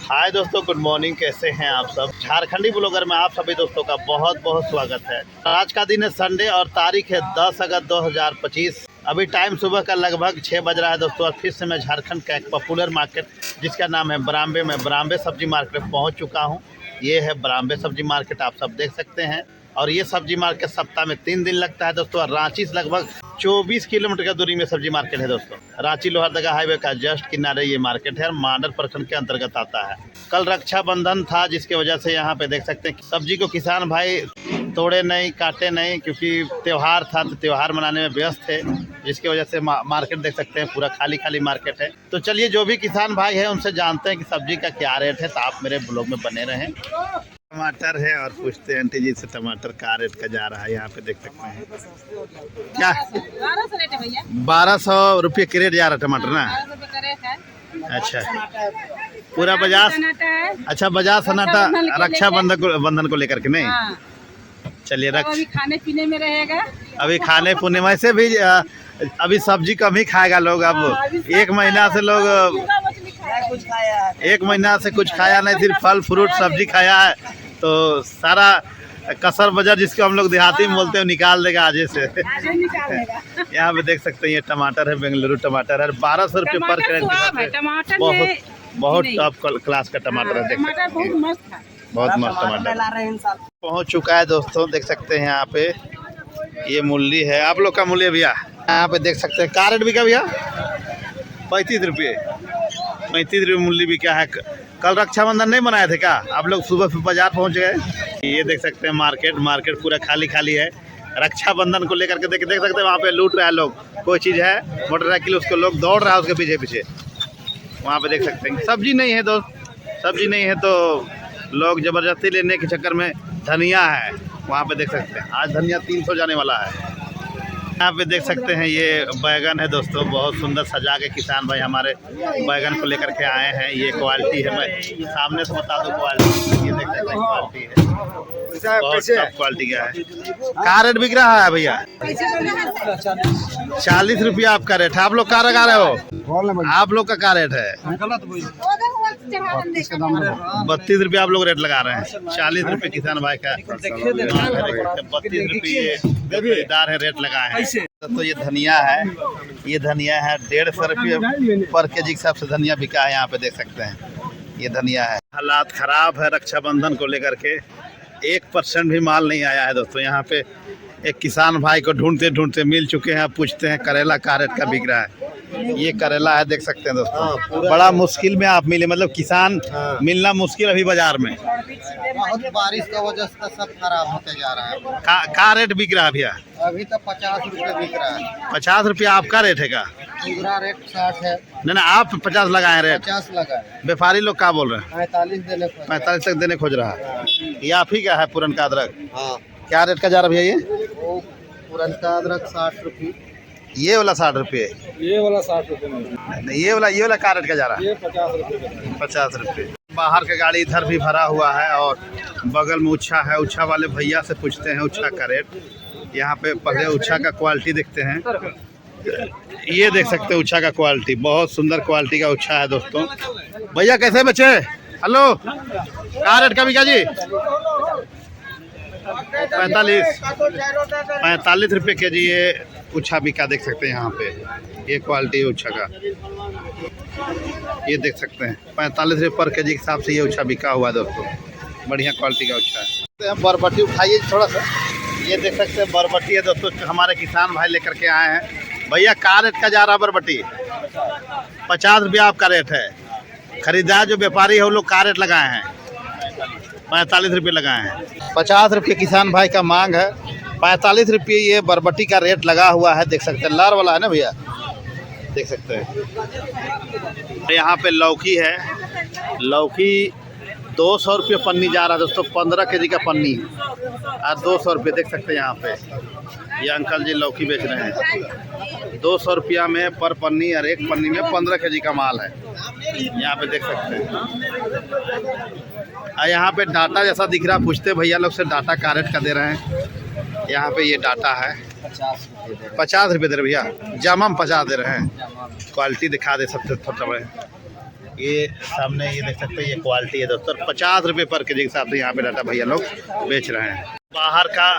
हाय दोस्तों, good morning. कैसे हैं आप सब? झारखंडी ब्लॉगर में आप सभी दोस्तों का बहुत बहुत स्वागत है। आज का दिन है संडे और तारीख है 10 अगस्त 2025। अभी टाइम सुबह का लगभग 6 बज रहा है दोस्तों। और फिर से मैं झारखंड का एक पॉपुलर मार्केट जिसका नाम है बराम्बे में बराम्बे सब्जी मार्केट पहुँच चुका हूँ। ये है बराम्बे सब्जी मार्केट, आप सब देख सकते हैं। और ये सब्जी मार्केट सप्ताह में 3 दिन लगता है दोस्तों। और रांची से लगभग 24 किलोमीटर की दूरी में सब्जी मार्केट है दोस्तों। रांची लोहरदगा हाईवे का जस्ट किनारे ये मार्केट है और मांडर प्रखंड के अंतर्गत आता है। कल रक्षाबंधन था जिसकी वजह से यहाँ पे देख सकते हैं सब्जी को किसान भाई तोड़े नहीं, काटे नहीं, क्योंकि त्यौहार था तो त्यौहार मनाने में व्यस्त थे, जिसकी वजह से मार्केट देख सकते हैं पूरा खाली खाली मार्केट है। तो चलिए जो भी किसान भाई है उनसे जानते हैं कि सब्जी का क्या रेट है। तो आप मेरे ब्लॉग में बने रहें। टमाटर है और पूछते हैं आंटी जी से टमाटर का रेट का जा रहा है। यहाँ पे देख सकते हैं क्या 1200 रेट है भैया। 1200 रुपये क्रेट जा रहा है टमाटर ना। अच्छा, पूरा बाजार। अच्छा, बाजार सन्नाटा रक्षाबंधन को लेकर के नहीं। चलिए अभी खाने पीने में रहेगा। अभी खाने पीने में से भी अभी सब्जी कम ही खाएगा लोग। अब एक महीना से लोग एक महीना से कुछ खाया नहीं, सिर्फ फल फ्रूट सब्जी खाया है। तो सारा कसर बजर जिसको हम लोग देहाती में बोलते हैं निकाल देगा आज से। यहाँ पे देख सकते हैं ये टमाटर है, बेंगलुरु टमाटर है। 1200 रुपये पर क्रेट। बहुत टॉप क्लास का टमाटर है। बहुत मस्त टमाटर पहुँच चुका है दोस्तों। देख सकते हैं यहाँ पे ये मूली है। आप लोग का मूली भैया यहाँ पे देख सकते हैं। का रेट बिका भैया? 35 रुपये। 35 रुपये मूली बिका है। कल रक्षाबंधन नहीं मनाए थे क्या आप लोग? सुबह फिर बाजार पहुँच गए। ये देख सकते हैं मार्केट पूरा खाली खाली है। रक्षाबंधन को लेकर के देख सकते हैं वहाँ पे लूट रहा है लोग। कोई चीज़ है मोटरसाइकिल, उसको लोग दौड़ रहा है उसके पीछे पीछे। वहाँ पे देख सकते हैं सब्जी नहीं है दोस्त, सब्जी नहीं है तो लोग ज़बरदस्ती लेने के चक्कर में। धनिया है वहाँ पे देख सकते हैं। आज धनिया 300 जाने वाला है। यहाँ पे देख सकते हैं ये बैगन है दोस्तों। बहुत सुंदर सजा के किसान भाई हमारे बैगन को लेकर के आए हैं। ये क्वालिटी है, मैं सामने से बता दूँ क्वालिटी। ये देख सकते हैं क्वालिटी है, बहुत टॉप क्वालिटी का है। का रेट बिक रहा है भैया? 40 रुपया आपका रेट है। आप लोग का लगा रहे हो? आप लोग का रेट है? 32 रुपये आप लोग रेट लगा रहे हैं। 40 रुपये किसान भाई का 32 रुपये खरीदार है रेट लगाए हैं। तो ये धनिया है, ये धनिया है 150 रुपये पर केजी के हिसाब से धनिया बिका है। यहाँ पे देख सकते हैं ये धनिया है। हालात खराब है रक्षाबंधन को लेकर के। 1% भी माल नहीं आया है दोस्तों। यहाँ पे एक किसान भाई को ढूंढते ढूंढते मिल चुके हैं। पूछते हैं करेला का रेट का बिक रहा है। ये करेला है देख सकते हैं दोस्तों। बड़ा मुश्किल में आप मिले, मतलब किसान मिलना मुश्किल अभी बाजार में। बहुत बारिश का वजह से सब खराब होते जा रहा है। का रेट बिक रहा है भैया? अभी तो 50 रुपये बिक रहा है। 50 रुपया आपका रेट है का? दूसरा रेट 60 है। नहीं, आप 50 लगाए रेट? 50 लगाए। व्यापारी लोग क्या बोल रहे हैं? 45 तक देने खोज रहा है। ये आप ही का है पुरनका अदरक? हाँ। क्या रेट का जा रहा भैया ये? वो पुरनका अदरक 60 रुपये। ये वाला 60 रुपये? ये वाला 60 रुपये। ये वाला का रेट का जा रहा है? ये 50 रुपये। 50 रुपये। बाहर का गाड़ी इधर भी भरा हुआ है और बगल में उच्छा है। उच्छा वाले भैया से पूछते हैं उच्छा का रेट। यहाँ पे पहले उच्छा का क्वालिटी देखते हैं। ये देख सकते हैं उच्छा का क्वालिटी, बहुत सुंदर क्वालिटी का उच्छा है दोस्तों। भैया कैसे बचे? हेलो, का रेट का बिका जी? 45 रुपये के जी ये उच्छा बिका। देख सकते हैं यहाँ पे ये क्वालिटी है उच्छा का। ये देख सकते हैं 45 रुपये पर केजी के हिसाब से ये उच्छा बिका हुआ है दोस्तों। बढ़िया क्वालिटी का उच्छा है। बरबटी उठाइए थोड़ा सा। ये देख सकते हैं बरबटी है दोस्तों। हमारे किसान भाई लेकर के आए हैं। भैया का रेट का जा रहा है बरबटी? 50 रुपया आपका रेट है। खरीदार जो व्यापारी है वो लोग का रेट लगाए हैं? 45 रुपये लगाए हैं। 50 रुपये किसान भाई का मांग है। 45 रुपये ये बरबटी का रेट लगा हुआ है। देख सकते हैं लार वाला है ना भैया, देख सकते हैं। यहाँ पे लौकी है। लौकी 200 रुपये पन्नी जा रहा है दोस्तों। 15 केजी का पन्नी और 200 रुपये। देख सकते हैं यहाँ पे ये अंकल जी लौकी बेच रहे हैं। 200 रुपया में पर पन्नी और एक पन्नी में 15 केजी का माल है। यहाँ पे देख सकते हैं। और यहाँ पे डाटा जैसा दिख रहा है। पूछते भैया लोग से डाटा का रेट का दे रहे हैं। यहाँ पे ये डाटा है 50 रुपये दे रहे भैया। जामा में 50 दे रहे हैं। क्वालिटी दिखा दे सकते थोड़ा। ये सामने ये देख सकते हैं, ये क्वालिटी है दोस्तों। 50 रुपये पर केजी के हिसाब से यहाँ पे डाटा भैया लोग बेच रहे हैं। बाहर का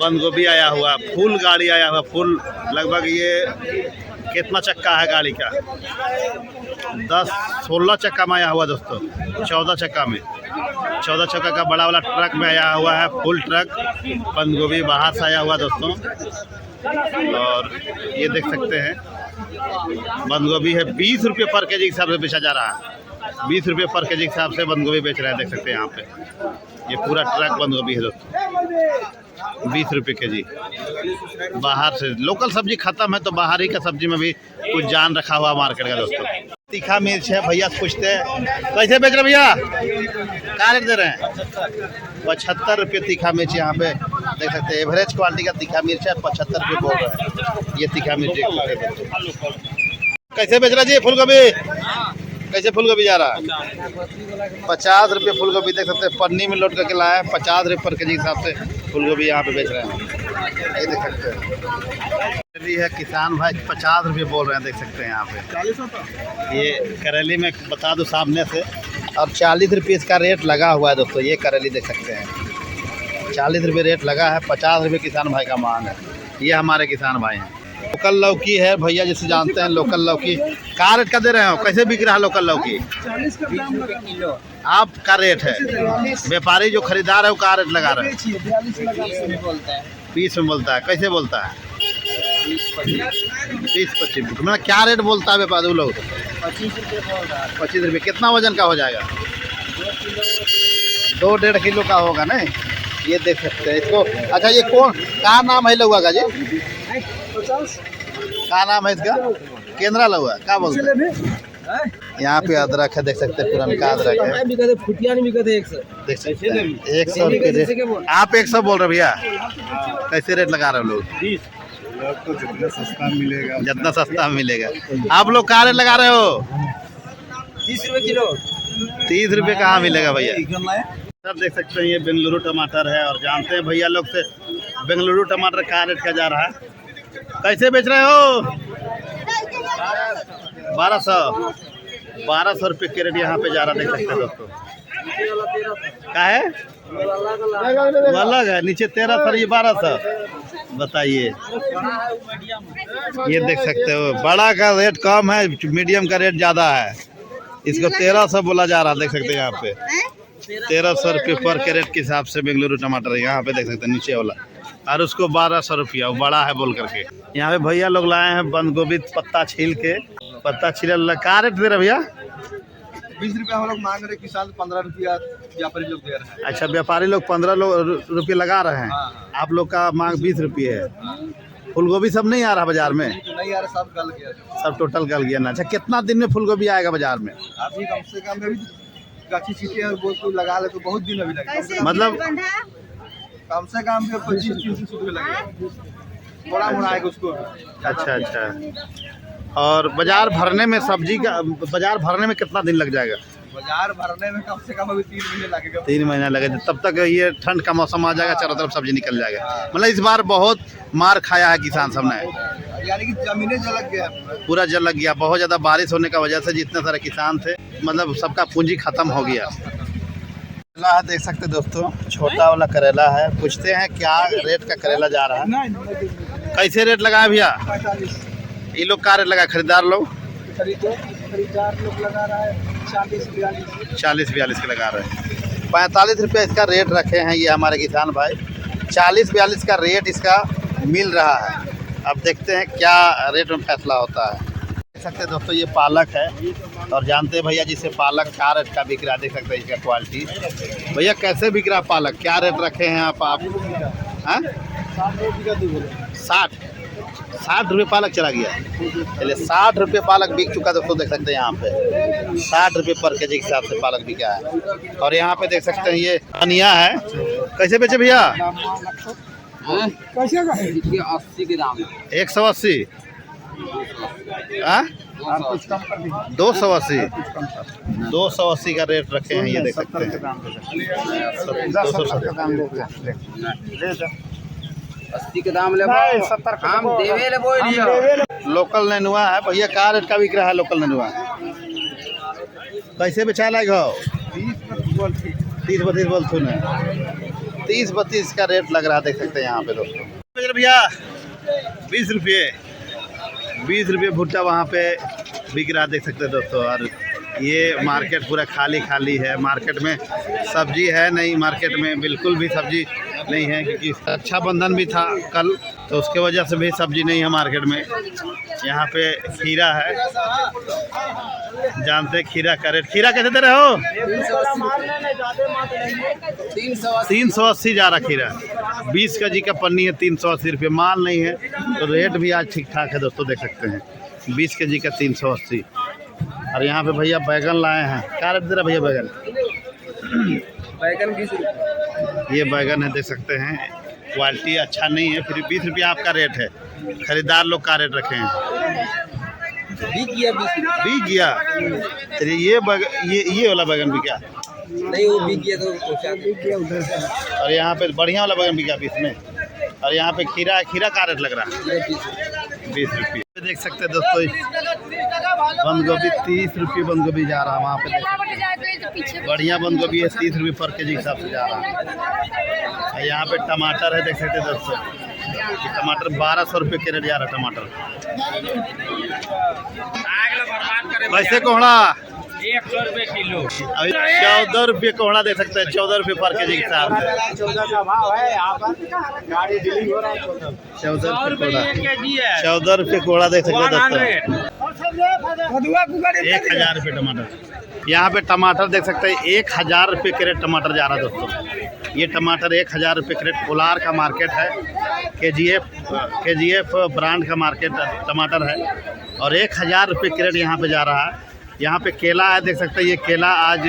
बंद गोभी आया हुआ, फुल गाड़ी आया हुआ, फुल लगभग ये कितना चक्का है गाड़ी का, 10-16 चक्का में आया हुआ दोस्तों, 14 चक्का में, 14 चक्का का बड़ा वाला ट्रक में आया हुआ है, फुल ट्रक बंद गोभी बाहर से आया हुआ दोस्तों। और ये देख सकते हैं बंद गोभी है 20 रुपये पर केजी के हिसाब से बेचा जा रहा है। 20 रुपये पर केजी के हिसाब से बंद गोभी बेच रहे हैं, देख सकते हैं यहाँ पे। ये पूरा ट्रक बंद गोभी है दोस्तों, 20 रुपये केजी। बाहर से लोकल सब्जी खत्म है तो बाहर ही का सब्जी में भी कुछ जान रखा हुआ मार्केट का दोस्तों। तीखा मिर्च है, भैया से पूछते हैं कैसे बेच रहे भैया, क्या रेट दे रहे हैं? 75 रुपये तीखा मिर्च यहाँ पे देख सकते हैं। एवरेज क्वालिटी का तीखा मिर्च है, 75 रुपये बोल रहे हैं। ये तीखा मिर्च कैसे बेच रहा जी? फूल गोभी कैसे फूल गोभी जा रहा है? 50 रुपये फूल गोभी देख सकते हैं, पन्नी में लोड करके लाया है। 50 रुपये पर केजी के हिसाब से फूल गोभी यहाँ पे बेच रहे हैं, ये देख सकते हैं। करेली है, किसान भाई 50 रुपये बोल रहे हैं, देख सकते हैं यहाँ पे। ये करेली में बता दूँ सामने से, और 40 रुपये इसका रेट लगा हुआ है दोस्तों। ये करेली देख सकते हैं, 40 रुपये रेट लगा है, 50 रुपये किसान भाई का मांग है। ये हमारे किसान भाई हैं। लोकल लौकी है भैया, जिसे जानते हैं लोकल लौकी, क्या रेट का दे रहे हो? कैसे बिक रहा है लोकल लौकी? 40 रुपये किलो आपका रेट है, व्यापारी जो खरीदार है वो क्या रेट लगा रहे हैं? 20 में बोलता है। कैसे बोलता है? 20-25। मतलब क्या रेट बोलता है व्यापारी वो लोग? 25 रुपये बोल रहा है। 25 रुपये। कितना वजन का हो जाएगा? 2-1.5 किलो का होगा ना। ये देख सकते हैं इसको। अच्छा ये कौन, क्या नाम है लौका का जी? क्या नाम है इसका? केंद्रा लौका, क्या बोलते हैं? यहाँ पे अदरक है, देख सकते हैं पुराना अदरक है। फुटिया नहीं बिकते 100, देख सकते हैं 100 रुपये रेट। आप 100 बोल रहे भैया, कैसे रेट लगा रहे हो लोग? 20। तो जितना सस्ता मिलेगा, जितना सस्ता मिलेगा। आप लोग क्या रेट लगा रहे हो? 30 रुपये किलो। 30 रुपये कहाँ मिलेगा भैया? सब देख सकते हैं ये बेंगलुरु टमाटर है। और जानते हैं भैया लोग से बेंगलुरु टमाटर क्या रेट का जा रहा है, कैसे बेच रहे हो? 1200 रुपये कैरेट यहाँ पे जा रहा, देख सकते हैं दोस्तों। क्या है? अलग है, नीचे 1300, ये 1200। बताइए, ये देख सकते हो बड़ा का रेट कम है, मीडियम का रेट ज़्यादा है। इसको 1300 बोला जा रहा है, देख सकते हैं यहाँ पे 1300 रुपये पर कैरेट के हिसाब से बेंगलुरु टमाटर है यहाँ पे, देख सकते हैं नीचे वाला। और उसको 1200 रुपया, वो बड़ा है बोल करके। यहाँ पे भैया लोग लाए हैं बंद गोभी, पत्ता छील के, पत्ता छील क्या रेट दे रहे भैया? 20 रुपया हम लोग मांग रहे, किसान 15 रुपया व्यापारी लोग दे रहे हैं। अच्छा, व्यापारी लोग 15 रुपये लगा रहे हैं। आप लोग का मांग 20 रुपये है। फूल गोभी सब नहीं आ रहा बाजार में? नहीं यार, सब गल गया, सब टोटल गल गया ना। अच्छा, कितना दिन में फूल गोभी आएगा बाजार में? अभी कम से कम अभी गाछी छीटे और वो तो लगा ले तो बहुत दिन अभी लगेगा। मतलब कम से कम 25-30 रुपये लगेगा, थोड़ा मोड़ा आएगा उसको। अच्छा अच्छा। और बाजार भरने में सब्जी का, बाजार भरने में कितना दिन लग जाएगा? बाजार भरने में कम से कम अभी 3 महीने लगेगा। 3 महीना लगेगा, तब तक ये ठंड का मौसम आ जाएगा, चारों तरफ सब्जी निकल जाएगा। मतलब इस बार बहुत मार खाया है किसान सब ने, यानी कि जमीनें जलक गया, पूरा जल लग गया। बहुत ज़्यादा बारिश होने का वजह से जितने सारे किसान थे, मतलब सबका पूंजी खत्म हो गया। करेला है, देख सकते दोस्तों, छोटा वाला करेला है। पूछते हैं क्या रेट का करेला जा रहा है, कैसे रेट लगा है भैया? 45। ये लोग क्या रेट लगा, खरीदार लोग? खरीदार लोग लगा रहा है 40-42 के लगा रहे हैं। 45 रुपये इसका रेट रखे हैं ये हमारे किसान भाई। 40-42 का रेट इसका मिल रहा है। अब देखते हैं क्या रेट में फैसला होता है। देख सकते हैं दोस्तों, ये पालक है। और जानते हैं भैया जिसे पालक क्या रेट का बिक रहा है, देख सकते हैं इसका क्वालिटी। भैया कैसे बिक रहा है पालक, क्या रेट रखे हैं आप? हाँ, 60 रुपये पालक चला गया। चलिए 60 रुपये पालक बिक चुका दोस्तों, देख सकते हैं यहाँ पे 60 रुपये पर केजी के हिसाब से पालक बिका है। और यहाँ पे देख सकते हैं ये धनिया है, कैसे बेचे भैया? कैसे का है? 80 के दाम, 180। 280 280 का रेट रखे हैं, ये देख सकते हैं। 80 के दाम ले, 70 हम देवे ले। लोकल नेनुआ है भैया, क्या रेट का बिक रहा है लोकल नेनुआ? कैसे बेचा लगा? 30-32 बोलते ना, 30-32 का रेट लग रहा है, देख सकते हैं यहाँ पे दोस्तों। भैया 20 रुपये भुट्टा वहाँ पे बिक रहा है, देख सकते हैं दोस्तों। और ये मार्केट पूरा खाली खाली है, मार्केट में सब्जी है नहीं, मार्केट में बिल्कुल भी सब्जी नहीं है, क्योंकि रक्षाबंधन भी था कल, तो उसके वजह से भी सब्जी नहीं है मार्केट में। यहाँ पे खीरा है, जानते हैं खीरा का रेट। खीरा कैसे दे रहे हो? 380 जा रहा खीरा। 20 kg का पन्नी है, 380 रुपये। माल नहीं है तो रेट भी आज ठीक ठाक है दोस्तों, देख सकते हैं 20 kg का 380। और यहाँ पे भैया बैगन लाए हैं, क्या रेट दे रहा भैया बैगन? बैगन 20 रुपये। ये बैगन है, देख सकते हैं, क्वालिटी अच्छा नहीं है, फिर 20 रुपये आपका रेट है। खरीदार लोग का रेट रखे हैं? बिक गया। चलिए ये वाला बैगन बिका नहीं, वो बिक गया तो उधर से। और यहाँ पे बढ़िया वाला बैगन बिका 20 में। और यहाँ पे खीरा का रेट लग रहा है 20 रुपये। देख सकते हैं दोस्तों, बंद गोभी 30 रुपये बंद गोभी जा रहा है वहाँ पे, देख सकते हैं। बढ़िया बंद गोभी है, 30 रुपये पर केजी के हिसाब से जा रहा है। यहाँ पे टमाटर है, देख सकते हैं दोस्तों, टमाटर 1200 रुपये के रेट जा रहा है टमाटर। वैसे कोहड़ा 100 रुपये किलो। अभी 14 रुपये कोहड़ा दे सकते हैं, 14 रुपये पर केजी के हिसाब से। 14 का भाव है, यहाँ पर गाड़ी डिलीवर हो रहा है 14 रुपये कोहड़ा, 14 रुपये कोहड़ा देख सकते हैं दोस्तों। 1000 रुपये टमाटर। यहाँ पे टमाटर देख सकते हैं, 1000 रुपये के रेट टमाटर जा रहा है दोस्तों। ये टमाटर 1000 रुपये के रेट। कोलार का मार्केट है, KGF ब्रांड का मार्केट टमाटर है, और 1000 रुपये के रेट यहाँ पे जा रहा है। यहाँ पे केला है, देख सकते हैं, ये केला आज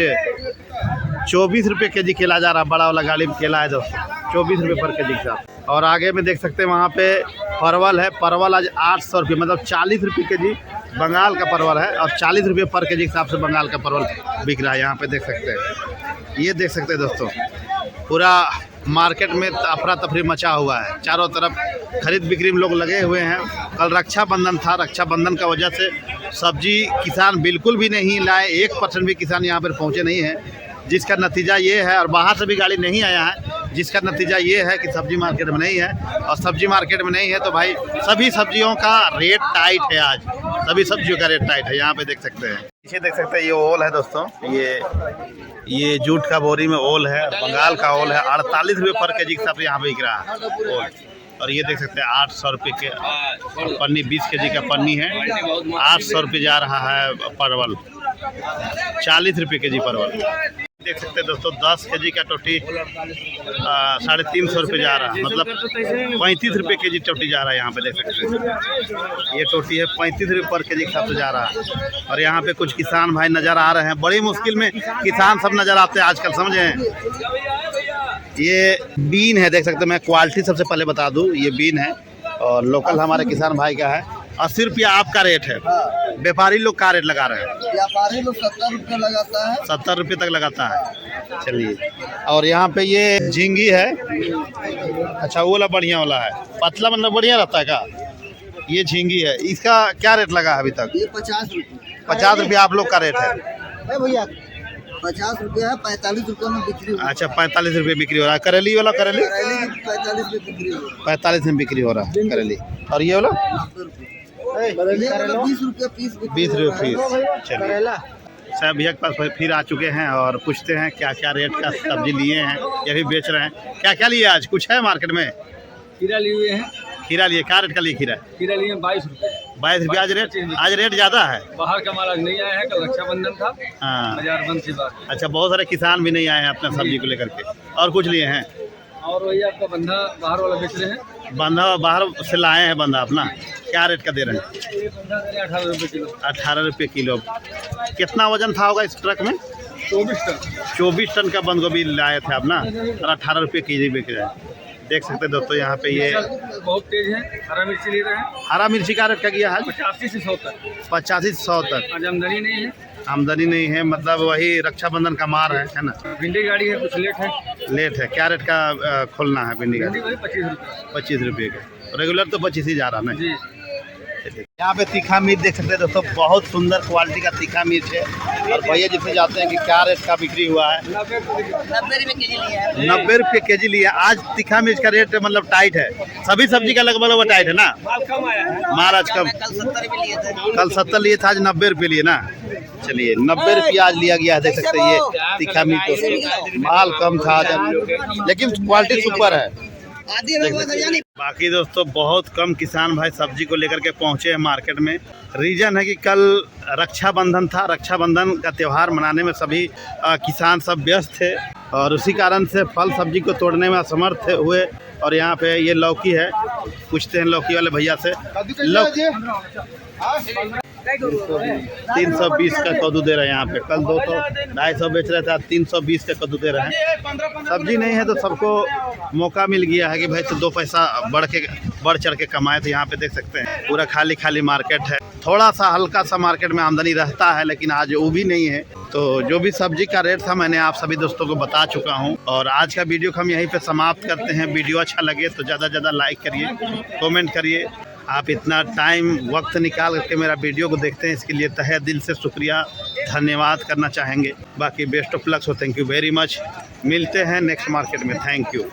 24 रुपये केजी केला जा रहा है। बड़ा वाला गाड़ी में केला है दोस्तों, 24 रुपये पर केजी के साथ। और आगे में देख सकते हैं वहाँ पे परवल है, परवल आज 800 रुपये, मतलब 40 रुपये केजी बंगाल का परवल है, और 40 रुपये पर केजी के हिसाब से बंगाल का परवल बिक रहा है। यहाँ पे देख सकते हैं, ये देख सकते हैं दोस्तों, पूरा मार्केट में अफरा तफरी मचा हुआ है। चारों तरफ खरीद बिक्री में लोग लगे हुए हैं। कल रक्षाबंधन था, रक्षाबंधन का वजह से सब्जी किसान बिल्कुल भी नहीं लाए, 1% भी किसान यहाँ पर पहुँचे नहीं है, जिसका नतीजा ये है। और बाहर से भी गाड़ी नहीं आया है, जिसका नतीजा ये है कि सब्जी मार्केट में नहीं है। और सब्जी मार्केट में नहीं है तो भाई सभी सब्जियों का रेट टाइट है, आज सभी सब्जियों का रेट टाइट है। यहाँ पे देख सकते हैं, पीछे देख सकते हैं, ये ओल है दोस्तों, ये जूट का बोरी में ओल है, बंगाल का ओल है, 48 रुपये पर केजी के हिसाब से यहाँ पे बिक रहा है ओल। और ये देख सकते हैं 800 रुपये के पन्नी, 20 केजी का पन्नी है, 800 रुपये जा रहा है परवल, 40 रुपये केजी परवल। देख सकते हैं दोस्तों, 10 केजी का टोटी 350 रुपये जा रहा है, मतलब 35 रुपये केजी टोटी जा रहा है। यहाँ पे देख सकते हैं, ये टोटी है 35 रुपये पर केजी के हिसाब से जा रहा है। और यहाँ पे कुछ किसान भाई नज़र आ रहे हैं, बड़ी मुश्किल में किसान सब नज़र आते हैं आजकल, समझे। ये बीन है, देख सकते हैं, मैं क्वालिटी सबसे पहले बता दूँ, ये बीन है और लोकल हमारे किसान भाई का है। 80 रुपया आपका रेट है, व्यापारी लोग का रेट लगा रहे हैं? व्यापारी लोग 70 रुपये लगाता है, 70 रुपये तक लगाता है। चलिए, और यहाँ पे ये झींगी है, अच्छा वो वाला बढ़िया वाला है, पतला मतलब बढ़िया रहता है का? ये झींगी है, इसका क्या रेट लगा है अभी तक? ये 50 रुपये। 50 रुपये आप लोग का रेट है भैया? 50 रुपये है, 45 रुपये में बिक्री। अच्छा, 45 रुपये बिक्री हो रहा है। करेली वाला, करेली 45 रुपये बिक्री हो रहा है, 45 में बिक्री हो रहा है करेली। और ये वाला 20 रुपये पीस। 20 रुपये पीस। चलिए, साहब भैया के पास फिर आ चुके हैं और पूछते हैं क्या क्या रेट का सब्जी लिए हैं, ये भी बेच रहे हैं। क्या क्या लिए आज, कुछ है मार्केट में? खीरा लिए हैं। खीरा लिए, क्या रेट का लिए खीरा? खीरा लिए 22 रुपये। 22 रुपये आज रेट ज़्यादा है। बाहर का माल आज नहीं आया है, कल रक्षाबंधन था, हाँ, बाजार बंद की बात। अच्छा, बहुत सारे किसान भी नहीं आए हैं अपना सब्जी को लेकर के। और कुछ लिए हैं? और वही आपका बंधा बाहर वाला बेच रहे हैं। बंधा बाहर से लाए हैं बंधा अपना, क्या रेट का दे रहे हैं? ये बंधा 18 रुपये किलो। 18 रुपये किलो। कितना वजन था होगा इस ट्रक में? 24 टन। 24 टन का बंद गोभी लाए थे अपना, और 18 रुपये केजी बिक रहा है। देख सकते हैं दोस्तों, यहाँ पे ये बहुत तेज है। हरा मिर्ची ले रहे हैं। हरा मिर्ची का रेट क्या किया है? 85 से 100 तक। 85 से 100 तक। आज आमदनी नहीं है। आमदनी नहीं है, मतलब वही रक्षाबंधन का मार है ना। भिंडी गाड़ी है, कुछ लेट है। लेट है, क्या रेट का खोलना है भिंडी का? भिंडी वही 25 रुपये। 25 रुपये का। रेगुलर तो 25 ही जा रहा है जी। यहाँ पे तीखा मिर्च देख सकते हैं दोस्तों, बहुत सुंदर क्वालिटी का तीखा मिर्च है। और भैया जिससे जाते हैं कि क्या रेट का बिक्री हुआ है। 90 रुपये के जी लिया। आज तीखा मिर्च का रेट मतलब टाइट है, सभी सब्जी का लगभग टाइट है ना। माल आज कम, कल 70 लिए था, आज 90 रुपये लिए ना। चलिए 90 रुपये आज लिया गया है, देख सकते हैं ये तीखा मिर्च। तो माल कम था आज, लेकिन क्वालिटी सुपर है। बाकी दोस्तों बहुत कम किसान भाई सब्जी को लेकर के पहुंचे हैं मार्केट में। रीजन है कि कल रक्षाबंधन था, रक्षाबंधन का त्यौहार मनाने में सभी किसान सब व्यस्त थे और उसी कारण से फल सब्जी को तोड़ने में असमर्थ हुए। और यहाँ पे ये लौकी है, पूछते हैं लौकी वाले भैया से। 320 का कद्दू दे रहे हैं यहाँ पे, कल 200-250 बेच रहे थे, 320 का कद्दू दे रहे हैं। सब्जी नहीं है तो सबको मौका मिल गया है कि भाई तो 2 पैसा बढ़ चढ़ के कमाए। तो यहाँ पे देख सकते हैं पूरा खाली खाली मार्केट है। थोड़ा सा हल्का सा मार्केट में आमदनी रहता है, लेकिन आज वो भी नहीं है। तो जो भी सब्जी का रेट था मैंने आप सभी दोस्तों को बता चुका हूँ। और आज का वीडियो को हम यहीं पे समाप्त करते हैं। वीडियो अच्छा लगे तो ज़्यादा से ज़्यादा लाइक करिए, कमेंट करिए। आप इतना टाइम वक्त निकाल करके मेरा वीडियो को देखते हैं, इसके लिए तहे दिल से शुक्रिया, धन्यवाद करना चाहेंगे। बाकी best of luck, so thank you very much. मिलते हैं नेक्स्ट मार्केट में। Thank you.